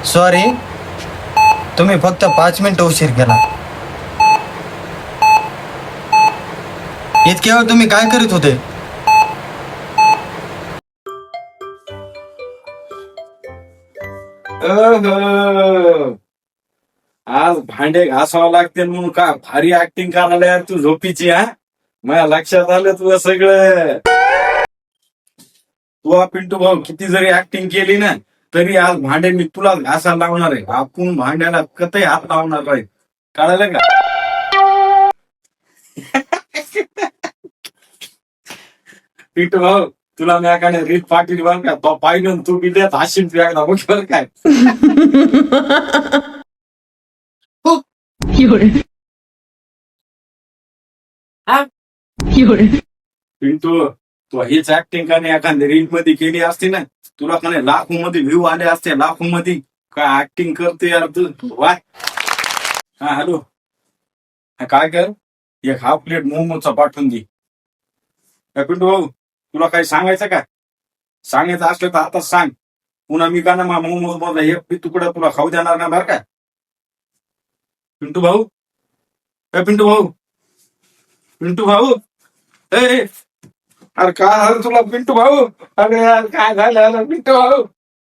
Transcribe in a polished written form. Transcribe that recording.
Sorry, तुम्ही फक्त 5 मिनिटं उशीर केला. इतक्या वेळ तुम्ही काय करीत होते? अह, आज भांडे घासावं लागते म्हणून का भारी ऍक्टिंग करायला यार तू झोपीची. हा, माझ्या लक्षात आलं तुझं सगळं. तू पिंटू भाऊ किती जरी ऍक्टिंग केली ना तरी आज भांडे मी तुला घासायला लावणार आहे. आपण भांड्याला कतही हात लावणार नाही. कळालं का? पिंटू भाऊ, तुला मी एकाने रीत पाठवली बरं का, तो पाहिलं तू बिड्यात हाशीन तू एकदा बघ बरं काय. 有人， हा? 有人， पिंटू, तू हीच ऍक्टिंग का नाही एखाद्या रील मध्ये केली असती ना, तुला का नाही लाखो मध्ये व्ह्यू आले असते. लाखो मध्ये काय ऍक्टिंग करते यार तू. वा. हा हॅलो, काय कर, एक हाफ प्लेट मोमोचा पाठवून दे. पिंटू भाऊ, तुला काही सांगायचं का? सांगायचं असलं तर आताच सांग. पुन्हा मी का ना मोमोज मधला एक बी तुकडा तुला खाऊ देणार ना बरं का. पिंटू भाऊ, पिंटू भाऊ, पिंटू भाऊ, ए, अरे काय झालं तुला पिंटू भाऊ? अरे यार काय झालं पिंटू भाऊ?